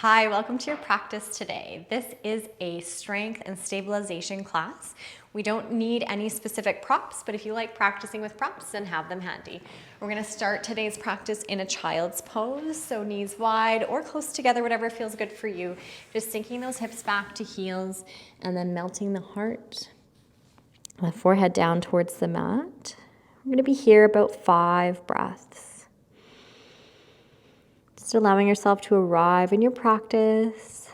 Hi, welcome to your practice today. This is a strength and stabilization class. We don't need any specific props, but if you like practicing with props, then have them handy. We're going to start today's practice in a child's pose, so knees wide or close together, whatever feels good for you. Just sinking those hips back to heels and then melting the heart, the forehead down towards the mat. We're going to be here about 5 breaths. Just allowing yourself to arrive in your practice,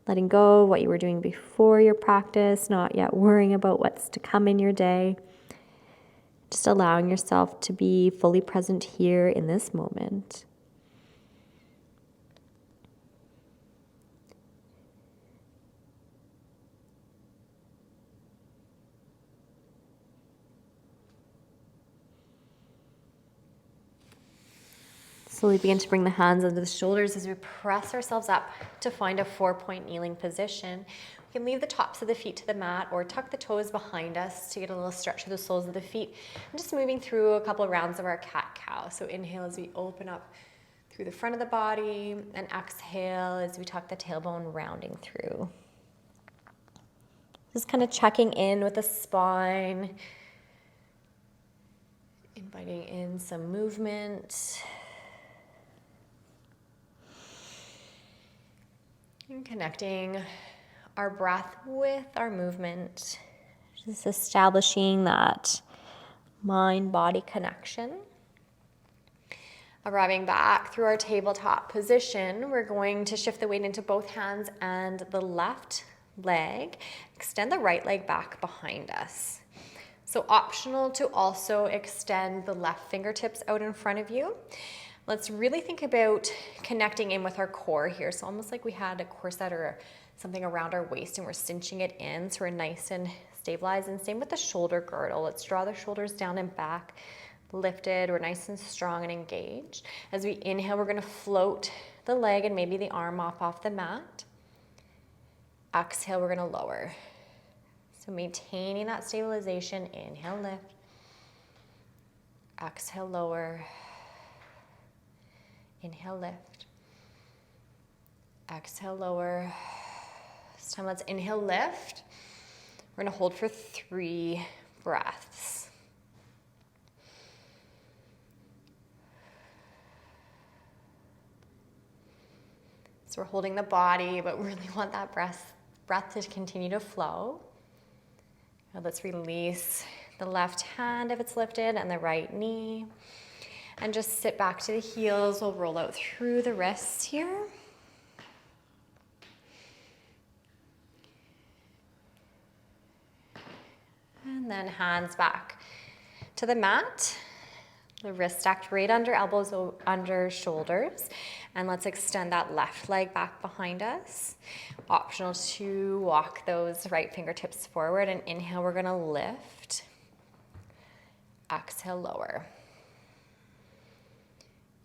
letting go of what you were doing before your practice, not yet worrying about what's to come in your day. Just allowing yourself to be fully present here in this moment. Slowly begin to bring the hands under the shoulders as we press ourselves up to find a 4-point kneeling position. We can leave the tops of the feet to the mat or tuck the toes behind us to get a little stretch of the soles of the feet. And just moving through a couple of rounds of our cat-cow. So inhale as we open up through the front of the body, and exhale as we tuck the tailbone, rounding through. Just kind of checking in with the spine, inviting in some movement. And connecting our breath with our movement, just establishing that mind-body connection. Arriving back through our tabletop position, we're going to shift the weight into both hands and the left leg. Extend the right leg back behind us. So optional to also extend the left fingertips out in front of you. Let's really think about connecting in with our core here. So almost like we had a corset or something around our waist and we're cinching it in so we're nice and stabilized. And same with the shoulder girdle. Let's draw the shoulders down and back, lifted. We're nice and strong and engaged. As we inhale, we're going to float the leg and maybe the arm off the mat. Exhale, we're going to lower. So maintaining that stabilization. Inhale, lift. Exhale, lower. Inhale, lift. Exhale, lower. This time let's inhale, lift. We're gonna hold for 3 breaths. So we're holding the body, but we really want that breath to continue to flow. Now let's release the left hand if it's lifted and the right knee. And just sit back to the heels. We'll roll out through the wrists here. And then hands back to the mat. The wrists stacked right under elbows, under shoulders. And let's extend that left leg back behind us. Optional to walk those right fingertips forward. And inhale, we're going to lift. Exhale, lower.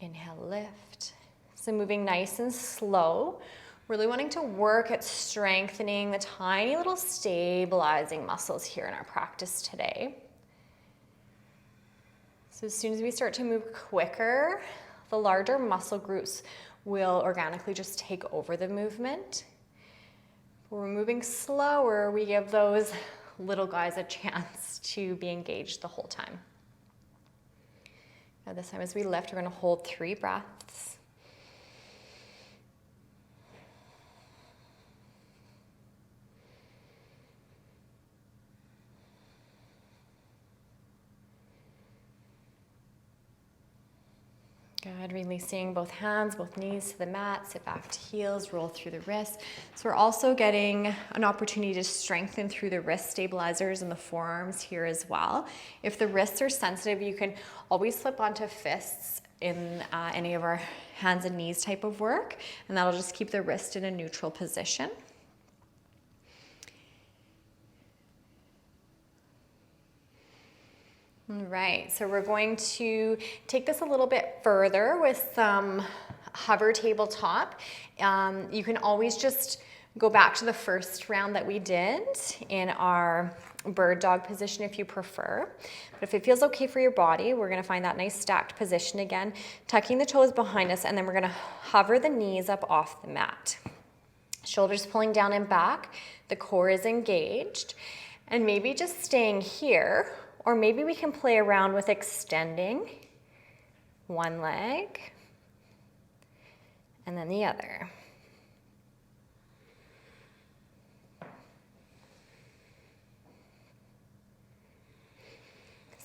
Inhale, lift. So moving nice and slow, really wanting to work at strengthening the tiny little stabilizing muscles here in our practice today. So as soon as we start to move quicker, the larger muscle groups will organically just take over the movement. When we're moving slower, we give those little guys a chance to be engaged the whole time. Now this time as we lift, we're going to hold 3 breaths. Good, releasing both hands, both knees to the mat, sit back to heels, roll through the wrists. So we're also getting an opportunity to strengthen through the wrist stabilizers and the forearms here as well. If the wrists are sensitive, you can always flip onto fists in any of our hands and knees type of work, and that'll just keep the wrist in a neutral position. All right, so we're going to take this a little bit further with some hover tabletop. You can always just go back to the first round that we did in our bird dog position if you prefer. But if it feels okay for your body, we're gonna find that nice stacked position again, tucking the toes behind us, and then we're gonna hover the knees up off the mat. Shoulders pulling down and back, the core is engaged, and maybe just staying here, or maybe we can play around with extending one leg and then the other.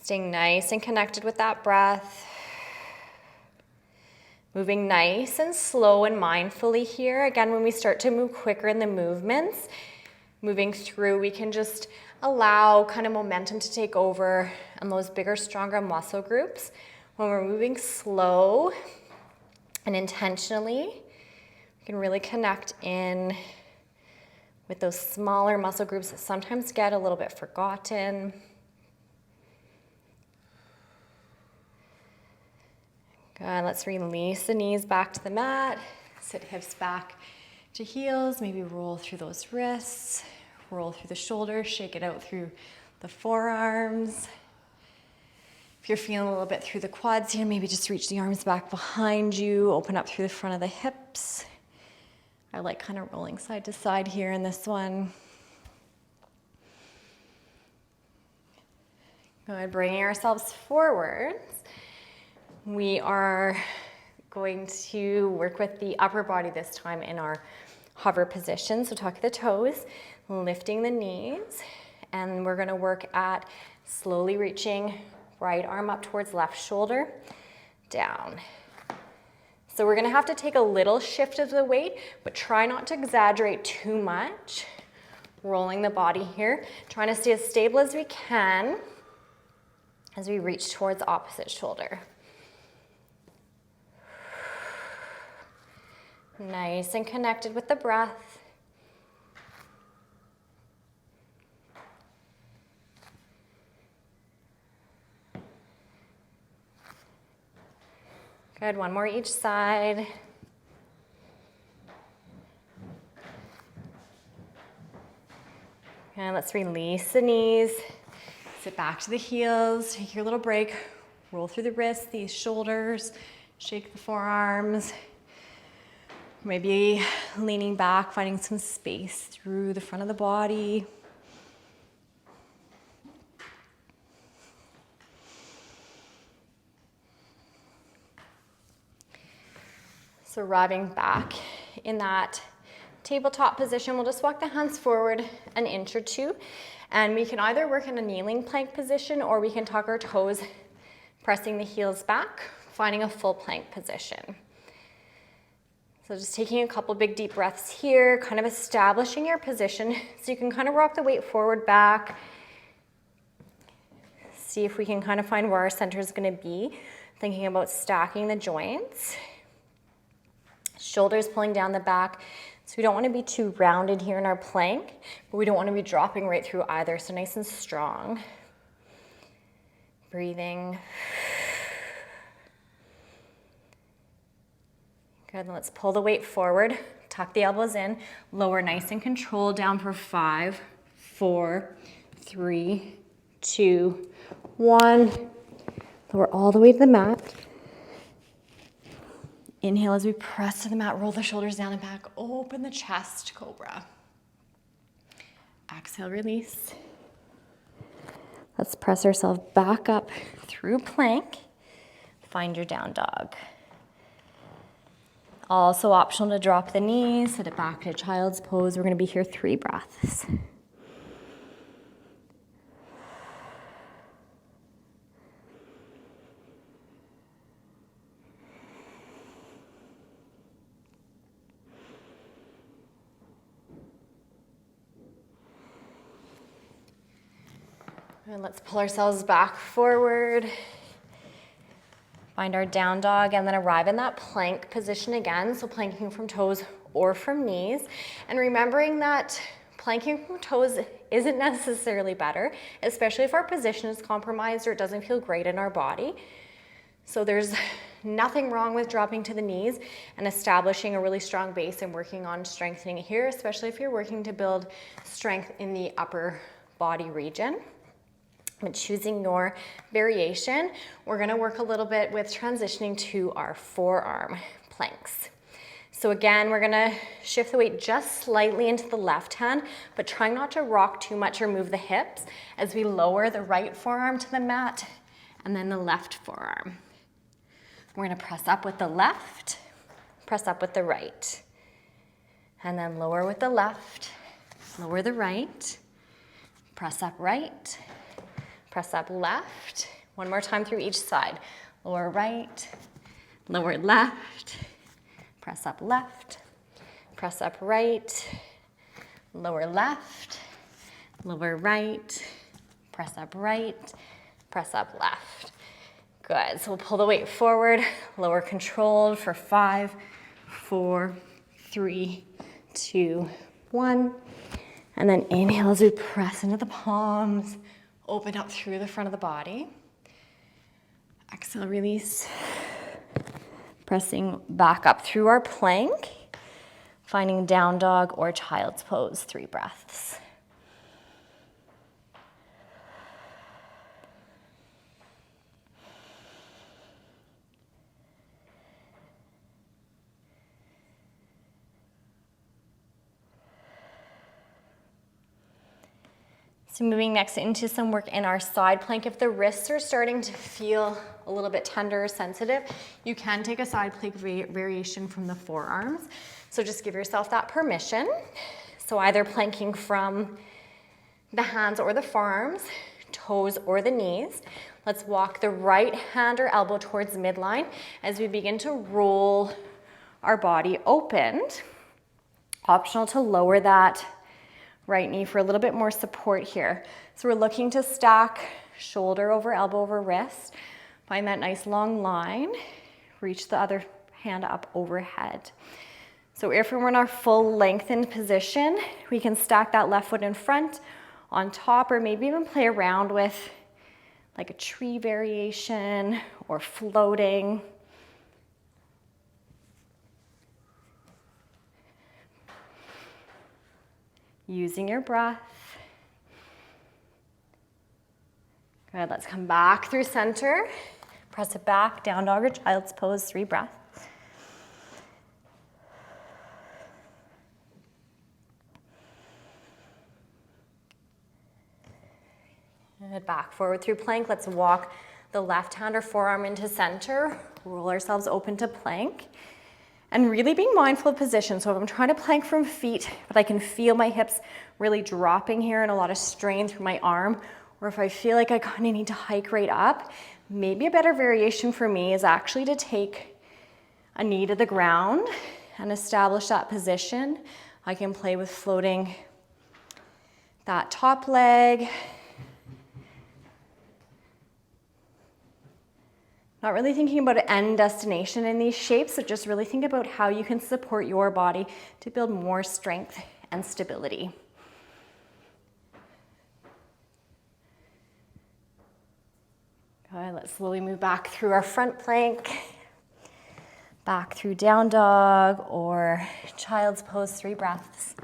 Staying nice and connected with that breath. Moving nice and slow and mindfully here. Again, when we start to move quicker in the movements, moving through, we can just allow kind of momentum to take over on those bigger, stronger muscle groups. When we're moving slow and intentionally, we can really connect in with those smaller muscle groups that sometimes get a little bit forgotten. Good, let's release the knees back to the mat. Sit hips back to heels, maybe roll through those wrists, roll through the shoulders, shake it out through the forearms. If you're feeling a little bit through the quads here, maybe just reach the arms back behind you, open up through the front of the hips. I like kind of rolling side to side here in this one. Good, bringing ourselves forwards. We are going to work with the upper body this time in our hover position. So tuck the toes, lifting the knees, and we're gonna work at slowly reaching right arm up towards left shoulder, down. So we're gonna have to take a little shift of the weight, but try not to exaggerate too much. Rolling the body here, trying to stay as stable as we can as we reach towards opposite shoulder. Nice and connected with the breath. Good, one more each side. And let's release the knees. Sit back to the heels, take your little break. Roll through the wrists, these shoulders, shake the forearms. Maybe leaning back, finding some space through the front of the body. So arriving back in that tabletop position, we'll just walk the hands forward an inch or two. And we can either work in a kneeling plank position or we can tuck our toes, pressing the heels back, finding a full plank position. So just taking a couple big deep breaths here, kind of establishing your position so you can kind of rock the weight forward, back. See if we can kind of find where our center is going to be. Thinking about stacking the joints. Shoulders pulling down the back. So we don't want to be too rounded here in our plank, but we don't want to be dropping right through either. So nice and strong. Breathing. Good, then let's pull the weight forward, tuck the elbows in, lower nice and controlled, down for 5, 4, 3, 2, 1. Lower all the way to the mat. Inhale as we press to the mat, roll the shoulders down and back, open the chest, cobra. Exhale, release. Let's press ourselves back up through plank. Find your down dog. Also optional to drop the knees, set it back to child's pose. We're going to be here 3 breaths. And let's pull ourselves back forward. Find our down dog and then arrive in that plank position again. So planking from toes or from knees. And remembering that planking from toes isn't necessarily better, especially if our position is compromised or it doesn't feel great in our body. So there's nothing wrong with dropping to the knees and establishing a really strong base and working on strengthening it here, especially if you're working to build strength in the upper body region. But choosing your variation, we're gonna work a little bit with transitioning to our forearm planks. So again, we're gonna shift the weight just slightly into the left hand, but trying not to rock too much or move the hips as we lower the right forearm to the mat and then the left forearm. We're gonna press up with the left, press up with the right, and then lower with the left, lower the right, press up right, press up left. One more time through each side. Lower right, lower left, press up left, press up right, lower left, lower right, press up right, press up left. Good, so we'll pull the weight forward, lower controlled for 5, 4, 3, 2, 1. And then inhale as we press into the palms, open up through the front of the body. Exhale, release. Pressing back up through our plank, finding down dog or child's pose, 3 breaths. So moving next into some work in our side plank. If the wrists are starting to feel a little bit tender or sensitive, you can take a side plank variation from the forearms. So just give yourself that permission. So either planking from the hands or the forearms, toes or the knees. Let's walk the right hand or elbow towards midline as we begin to roll our body opened. Optional to lower that right knee for a little bit more support here. So we're looking to stack shoulder over elbow over wrist. Find that nice long line. Reach the other hand up overhead. So if we're in our full lengthened position, we can stack that left foot in front on top, or maybe even play around with like a tree variation or floating. Using your breath. Good, let's come back through center. Press it back, down dog or child's pose, 3 breaths. Good, back forward through plank. Let's walk the left hand or forearm into center. Roll ourselves open to plank. And really being mindful of position. So if I'm trying to plank from feet, but I can feel my hips really dropping here and a lot of strain through my arm, or if I feel like I kind of need to hike right up, maybe a better variation for me is actually to take a knee to the ground and establish that position. I can play with floating that top leg. Not really thinking about an end destination in these shapes, but just really think about how you can support your body to build more strength and stability. Good, let's slowly move back through our front plank, back through down dog or child's pose, 3 breaths.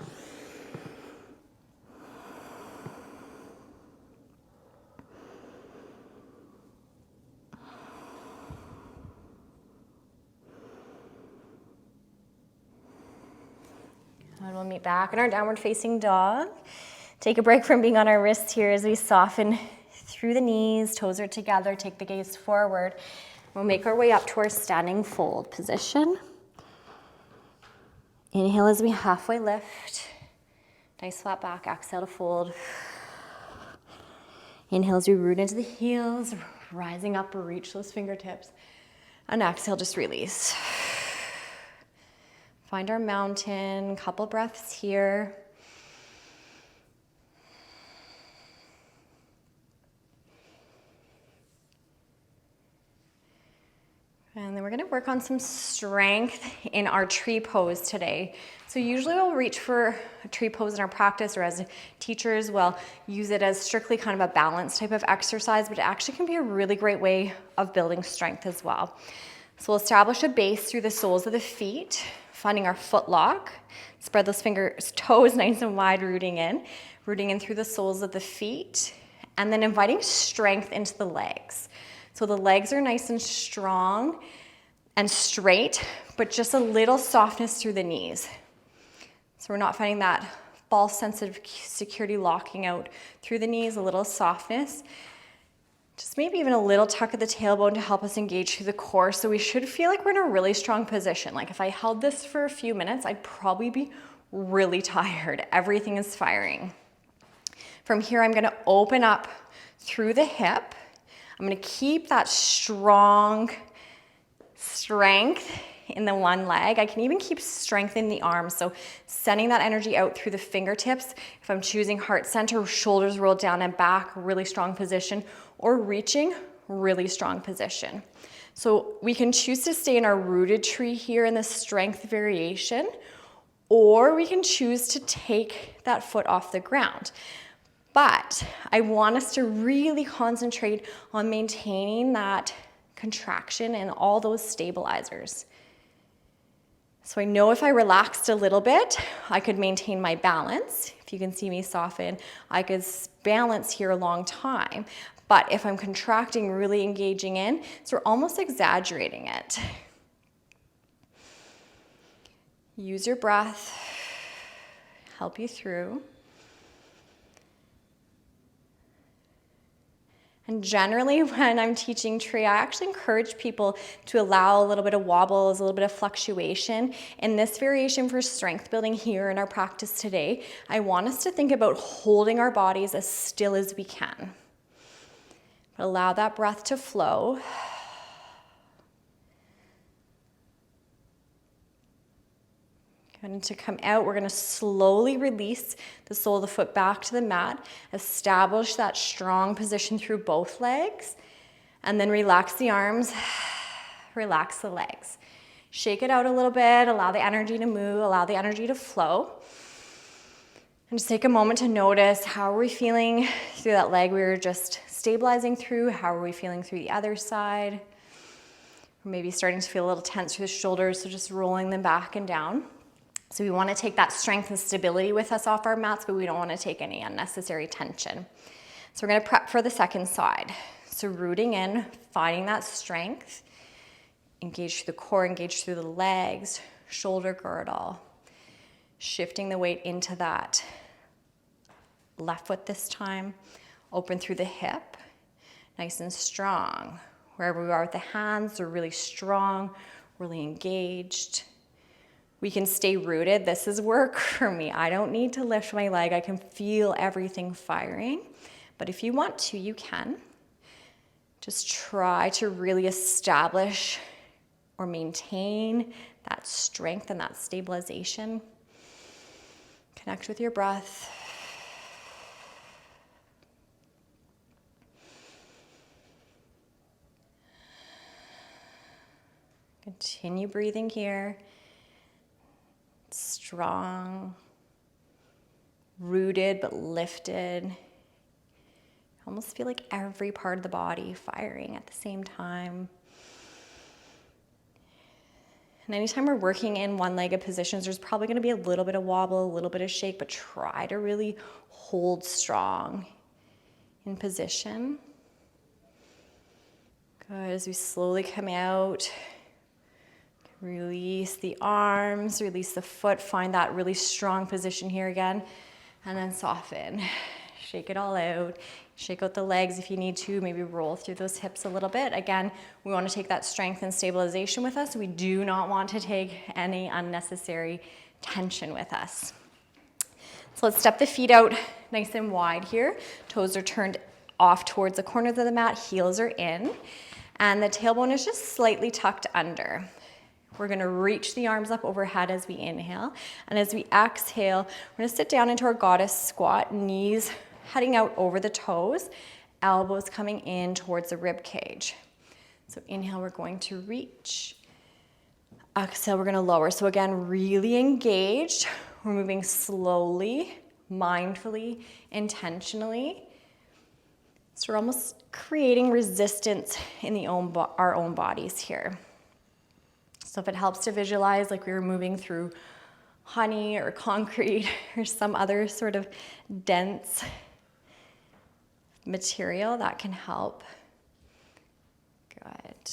And we'll meet back in our downward facing dog. Take a break from being on our wrists here as we soften through the knees, toes are together, take the gaze forward. We'll make our way up to our standing fold position. Inhale as we halfway lift. Nice flat back, exhale to fold. Inhale as we root into the heels, rising up, reach those fingertips. And exhale, just release. Find our mountain, couple breaths here. And then we're gonna work on some strength in our tree pose today. So usually we'll reach for a tree pose in our practice, or as teachers, we'll use it as strictly kind of a balance type of exercise, but it actually can be a really great way of building strength as well. So we'll establish a base through the soles of the feet, finding our foot lock. Spread those fingers, toes nice and wide, rooting in. Rooting in through the soles of the feet, and then inviting strength into the legs. So the legs are nice and strong and straight, but just a little softness through the knees. So we're not finding that false sense of security locking out through the knees, a little softness. Just maybe even a little tuck of the tailbone to help us engage through the core. So we should feel like we're in a really strong position. Like if I held this for a few minutes, I'd probably be really tired. Everything is firing. From here, I'm gonna open up through the hip. I'm gonna keep that strength in the one leg. I can even keep strength in the arms. So sending that energy out through the fingertips. If I'm choosing heart center, shoulders rolled down and back, really strong position, or reaching, really strong position. So we can choose to stay in our rooted tree here in the strength variation, or we can choose to take that foot off the ground. But I want us to really concentrate on maintaining that contraction and all those stabilizers. So I know if I relaxed a little bit, I could maintain my balance. If you can see me soften, I could balance here a long time. But if I'm contracting, really engaging in, so we're almost exaggerating it. Use your breath, help you through. And generally when I'm teaching tree, I actually encourage people to allow a little bit of wobbles, a little bit of fluctuation. In this variation for strength building here in our practice today, I want us to think about holding our bodies as still as we can. But allow that breath to flow. And to come out, we're gonna slowly release the sole of the foot back to the mat, establish that strong position through both legs, and then relax the arms, relax the legs. Shake it out a little bit, allow the energy to move, allow the energy to flow. And just take a moment to notice, how are we feeling through that leg we were just stabilizing through? How are we feeling through the other side? Or maybe starting to feel a little tense through the shoulders, so just rolling them back and down. So we want to take that strength and stability with us off our mats, but we don't want to take any unnecessary tension. So we're going to prep for the second side. So rooting in, finding that strength, engage through the core, engage through the legs, shoulder girdle, shifting the weight into that left foot this time, open through the hip, nice and strong. Wherever we are with the hands, they're really strong, really engaged. We can stay rooted. This is work for me. I don't need to lift my leg. I can feel everything firing. But if you want to, you can. Just try to really establish or maintain that strength and that stabilization. Connect with your breath. Continue breathing here. Strong, rooted but lifted. Almost feel like every part of the body firing at the same time. And anytime we're working in one-legged positions, there's probably going to be a little bit of wobble, a little bit of shake, but try to really hold strong in position. Good. As we slowly come out, release the arms, release the foot, find that really strong position here again, and then soften. Shake it all out. Shake out the legs if you need to, maybe roll through those hips a little bit. Again, we want to take that strength and stabilization with us. We do not want to take any unnecessary tension with us. So let's step the feet out nice and wide here. Toes are turned off towards the corners of the mat, heels are in, and the tailbone is just slightly tucked under. We're going to reach the arms up overhead as we inhale, and as we exhale, we're going to sit down into our goddess squat, knees heading out over the toes, elbows coming in towards the rib cage. So inhale, we're going to reach. Exhale, we're going to lower. So again, really engaged. We're moving slowly, mindfully, intentionally. So we're almost creating resistance in our own bodies here. So if it helps to visualize like we were moving through honey or concrete or some other sort of dense material that can help. Good.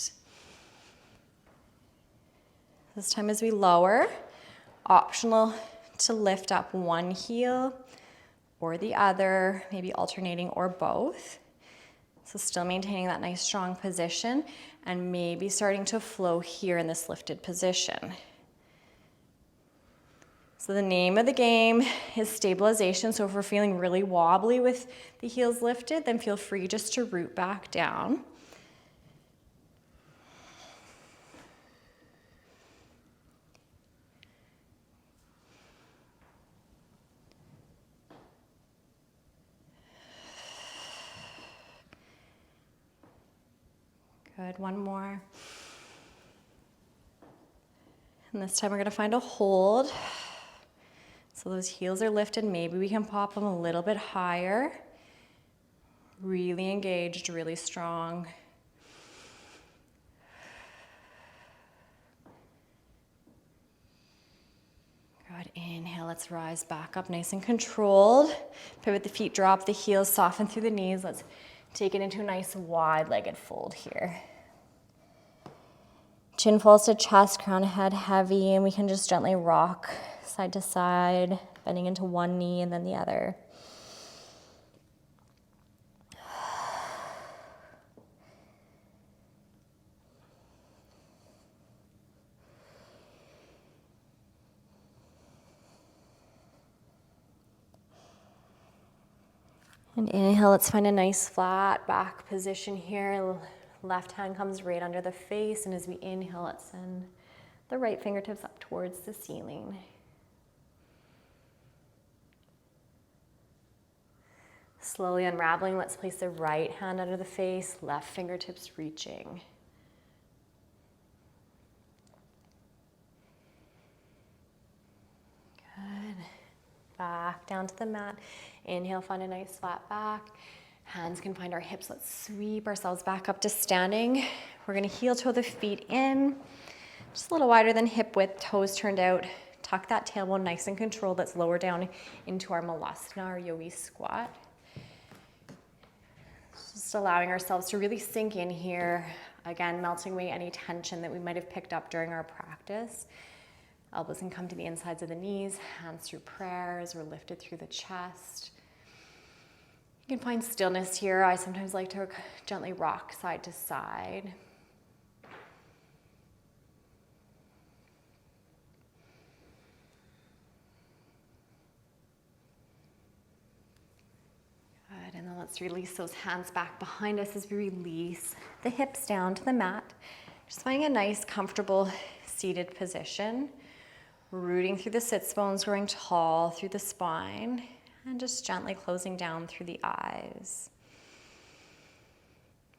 This time as we lower, optional to lift up one heel or the other, maybe alternating or both. So still maintaining that nice strong position and maybe starting to flow here in this lifted position. So the name of the game is stabilization. So if we're feeling really wobbly with the heels lifted, then feel free just to root back down. Good, one more. And this time we're gonna find a hold. So those heels are lifted, maybe we can pop them a little bit higher. Really engaged, really strong. Good, inhale, let's rise back up nice and controlled. Pivot the feet, drop the heels, soften through the knees. Let's take it into a nice wide-legged fold here. Chin falls to chest, crown head heavy, and we can just gently rock side to side, bending into one knee and then the other. And inhale, let's find a nice flat back position here. Left hand comes right under the face, and as we inhale, let's send the right fingertips up towards the ceiling. Slowly unraveling, let's place the right hand under the face, left fingertips reaching. Good. Back down to the mat. Inhale, find a nice flat back. Hands can find our hips. Let's sweep ourselves back up to standing. We're gonna heel toe the feet in, just a little wider than hip width, toes turned out. Tuck that tailbone nice and controlled. Let's lower down into our Malasana or Yogi squat. Just allowing ourselves to really sink in here. Again, melting away any tension that we might have picked up during our practice. Elbows can come to the insides of the knees, hands through prayers or lifted through the chest. You can find stillness here. I sometimes like to gently rock side to side. Good, and then let's release those hands back behind us as we release the hips down to the mat. Just finding a nice, comfortable seated position. Rooting through the sits bones, growing tall through the spine, and just gently closing down through the eyes.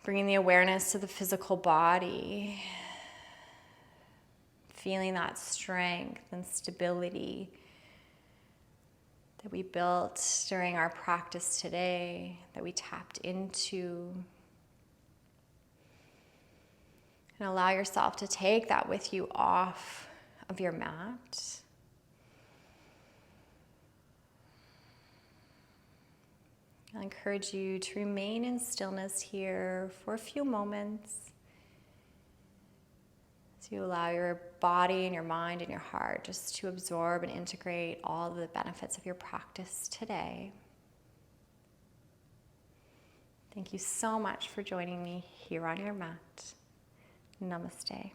Bringing the awareness to the physical body. Feeling that strength and stability that we built during our practice today, that we tapped into. And allow yourself to take that with you off of your mat. I encourage you to remain in stillness here for a few moments as you allow your body and your mind and your heart just to absorb and integrate all of the benefits of your practice today. Thank you so much for joining me here on your mat. Namaste.